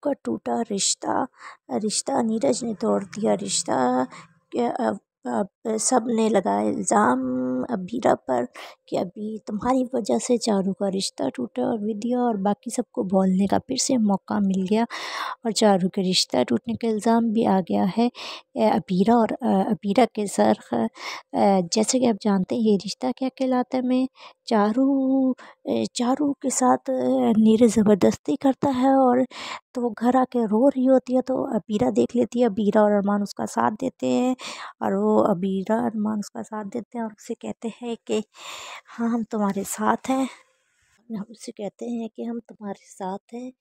का टूटा रिश्ता, रिश्ता नीरज ने तोड़ दिया रिश्ता। अब सब ने लगाया इल्ज़ाम अबीरा पर कि अभी तुम्हारी वजह से चारू का रिश्ता टूटा, और विद्या और बाकी सबको बोलने का फिर से मौका मिल गया और चारू के रिश्ता टूटने का इल्ज़ाम भी आ गया है अबीरा और अबीरा के सर। जैसे कि आप जानते हैं ये रिश्ता क्या कहलाता है। मैं चारू के साथ नीरज ज़बरदस्ती करता है, और तो वो घर आके रो रही होती है तो अबीरा देख लेती है। अबीरा और अरमान उसका साथ देते हैं, और वो अबीरा अरमान उसका साथ देते हैं और उससे कहते हैं कि हाँ हम तुम्हारे साथ हैं। हम उससे कहते हैं कि हम तुम्हारे साथ हैं,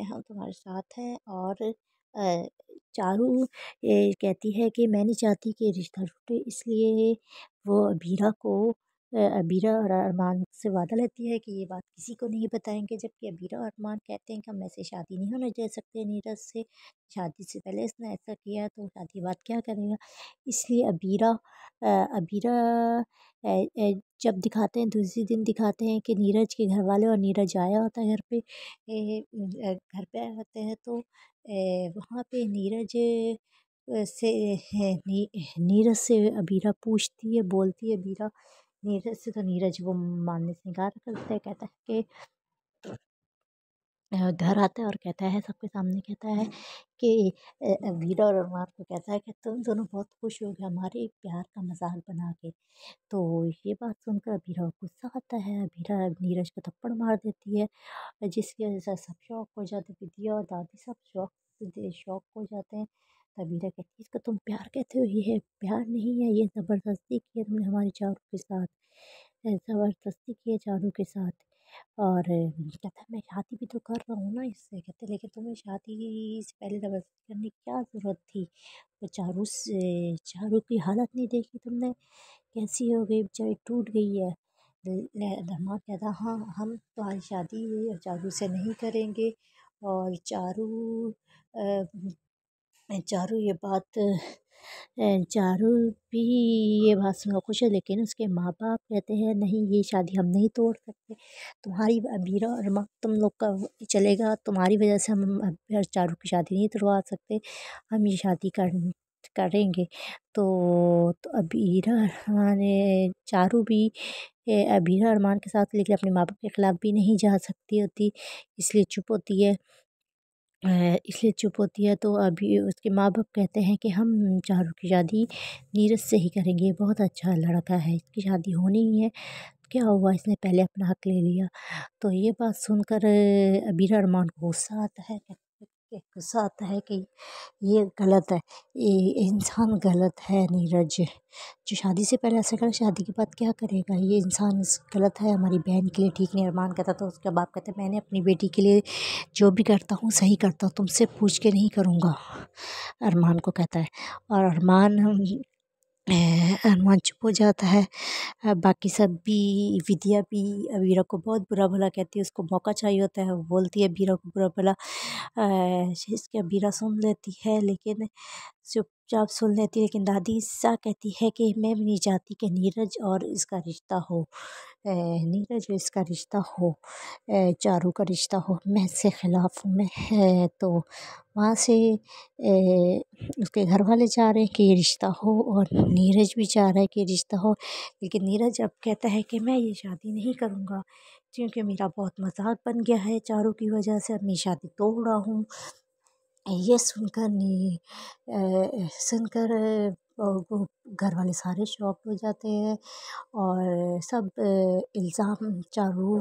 हम तुम्हारे साथ हैं। और चारू ये कहती है कि मैं नहीं चाहती कि रिश्ता टूटे, इसलिए वो अबीरा और अरमान से वादा लेती है कि ये बात किसी को नहीं बताएंगे। जबकि अबीरा और अरमान कहते हैं कि हम ऐसे शादी नहीं होने दे सकते नीरज से, शादी से पहले इसने ऐसा किया तो शादी बाद क्या करेगा। इसलिए अबीरा जब दिखाते हैं दूसरे दिन दिखाते हैं कि नीरज के घर वाले और नीरज आया होता है घर पे, घर पे आए होते हैं तो वहाँ पे से नीरज से अबीरा पूछती है, बोलती है अबीरा नीरज से, तो नीरज वो मानने से इनकार करता है। कहता है कि घर आता है और कहता है सबके सामने, कहता है कि वीरा और अरमान को कहता है कि तुम दोनों बहुत खुश हो गए हमारे प्यार का मजाक बना के। तो ये बात सुनकर वीरा को गुस्सा आता है। वीरा नीरज को थप्पड़ मार देती है, जिसकी वजह से सब शौक हो जाते, विद्या और दादी सब शौक हो जाते हैं। तब वीरा कहती है इसको तुम प्यार कहते हो, ये है प्यार नहीं है, ये ज़बरदस्ती की है तुमने हमारे चारों के साथ, ज़बरदस्ती की है चारों के साथ। और कहता है मैं शादी भी तो कर रहा हूँ ना इससे। कहते लेकिन तुम्हें शादी से पहले ज़बरदस्ती करने की क्या ज़रूरत थी। तो चारू की हालत नहीं देखी तुमने, कैसी हो गई, बेचारी टूट गई है। धमाक कहता हाँ हम तुम्हारी शादी चारू से नहीं करेंगे। और चारू ये बात चारू भी ये बात सुनकर खुश है, लेकिन उसके माँ बाप कहते हैं नहीं ये शादी हम नहीं तोड़ सकते, तुम्हारी अबीरा और माँ तुम लोग का चलेगा, तुम्हारी वजह से हम चारू की शादी नहीं तोड़वा सकते, हम ये शादी करेंगे। तो अबीरा ने चारू भी अबीरा अरमान के साथ, लेकिन अपने माँ बाप के खिलाफ भी नहीं जा सकती होती, इसलिए चुप होती है। तो अभी उसके माँ बाप कहते हैं कि हम चारू की शादी नीरज से ही करेंगे, ये बहुत अच्छा लड़का है, इसकी शादी होनी ही है, क्या हुआ इसने पहले अपना हक ले लिया। तो ये बात सुनकर अबीरा अरमान को गुस्सा आता है कि ये गलत है, ये इंसान गलत है। नीरज जो शादी से पहले ऐसा करे शादी के बाद क्या करेगा, ये इंसान गलत है, हमारी बहन के लिए ठीक नहीं। अरमान कहता तो उसके बाप कहते मैंने अपनी बेटी के लिए जो भी करता हूँ सही करता हूँ, तुमसे पूछ के नहीं करूँगा, अरमान को कहता है। और अरमान चुप हो जाता है। बाकी सब भी, विद्या भी वीरा को बहुत बुरा भला कहती है, उसको मौका चाहिए होता है, वो बोलती है वीरा को बुरा भला। इसके वीरा सुन लेती है, लेकिन चुपचाप सुन लेती है। लेकिन दादी सा कहती है कि मैं भी नहीं चाहती कि नीरज और इसका रिश्ता हो, चारू का रिश्ता हो, मैं इससे खिलाफ हूँ। तो वहाँ से उसके घर वाले चाह रहे हैं कि ये रिश्ता हो, और नीरज भी चाह रहा है कि ये रिश्ता हो। लेकिन नीरज अब कहता है कि मैं ये शादी नहीं करूँगा, क्योंकि मेरा बहुत मजाक बन गया है चारू की वजह से, अब मैं शादी तोड़ रहा हूँ। ये सुनकर वो घर वाले सारे शॉक हो जाते हैं, और सब इल्ज़ाम चारू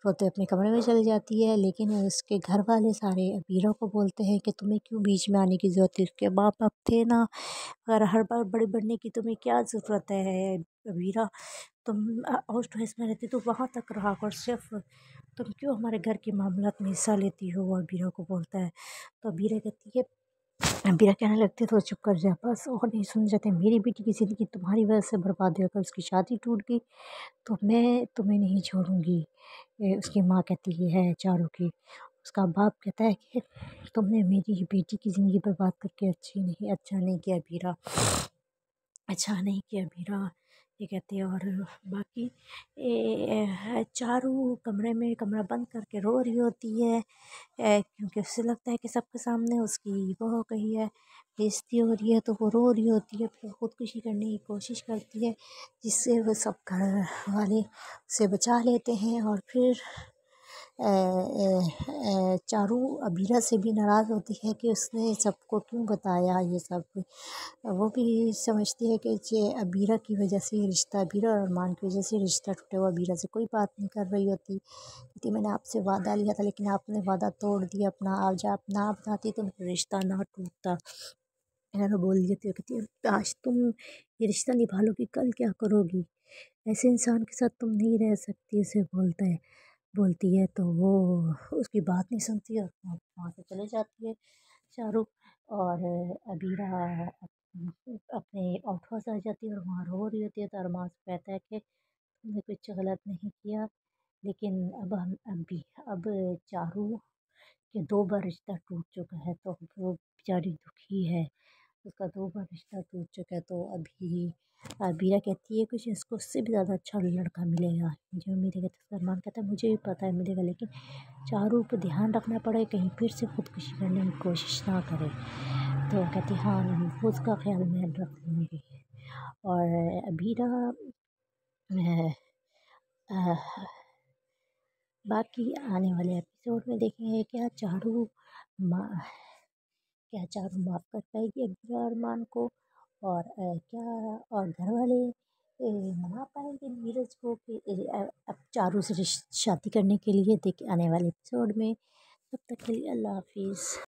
रोते अपने कमरे में चली जाती है। लेकिन उसके घर वाले सारे अबीरा को बोलते हैं कि तुम्हें क्यों बीच में आने की ज़रूरत थी, उसके बाप अब थे ना, और हर बार बड़े बनने की तुम्हें क्या ज़रूरत है अबीरा, तुम होस्ट हाउस में रहती तो वहाँ तक रहा कर, सिर्फ तुम क्यों हमारे घर के मामलात में हिस्सा लेती हो, वो अबीरा को बोलता है। तो अबीरा कहती है, अबीरा कहने लगती है तो चुप कर जा बस, और नहीं सुन जाते, मेरी बेटी की ज़िंदगी तुम्हारी वजह से बर्बाद होकर उसकी शादी टूट गई तो मैं तुम्हें नहीं छोड़ूंगी। उसकी माँ कहती है चारू की, उसका बाप कहता है कि तुमने मेरी बेटी की ज़िंदगी बर्बाद करके अच्छा नहीं किया अबीरा, अच्छा नहीं किया अबीरा। ये कहती है। और बाकी चारू कमरा बंद करके रो रही होती है, क्योंकि उसे लगता है कि सबके सामने उसकी वो हो गई है, बेइज्जती हो रही है, तो वो रो रही होती है। फिर खुदकुशी करने की कोशिश करती है, जिससे वो सब घर वाले उसे बचा लेते हैं। और फिर चारू अबीरा से भी नाराज़ होती है कि उसने सबको क्यों बताया ये सब। वो भी समझती है कि ये अबीरा की वजह से ये रिश्ता, अबीरा और अरमान की वजह से रिश्ता टूटा हुआ। अबीरा से कोई बात नहीं कर रही होती, कहती मैंने आपसे वादा लिया था लेकिन आपने वादा तोड़ दिया अपना। आप जब आप ना बताती तो मेरा रिश्ता ना टूटता। ऐसा बोल देती है। कहती है आज तुम ये रिश्ता निभा लोगी, कल क्या करोगी, ऐसे इंसान के साथ तुम नहीं रह सकती, उसे बोलती है। तो वो उसकी बात नहीं सुनती और वहाँ से चले जाती है शाहरुख। और अबीरा अपने आउट हाउस आ जाती है और वहाँ रो रही होती है। तो अरमान से कहता है कि तुमने कुछ गलत नहीं किया, लेकिन अब चारू के 2 बार रिश्ता टूट चुका है, तो अब वो बेचारी दुखी है। उसका 2 बार रिश्ता टूट चुका है। तो अभी बीरा कहती है कुछ इसको उससे भी ज़्यादा अच्छा लड़का मिलेगा, मुझे उम्मीद है। तो सलमान कहता है मुझे भी पता है मिलेगा, लेकिन चारों को ध्यान रखना पड़े कहीं फिर से खुदकुशी करने की कोशिश ना करे। तो कहती हाँ वो उसका ख्याल मैं रख लूँगी। और बीरा बाकी आने वाले एपिसोड में देखेंगे क्या चारू माफ़ कर पाएगी अबीरा अरमान को, और क्या और घर वाले मना पाएंगे नीरज को कि अब चारू से शादी करने के लिए। देख आने वाले एपिसोड में। तब तक के लिए अल्लाह हाफिज़।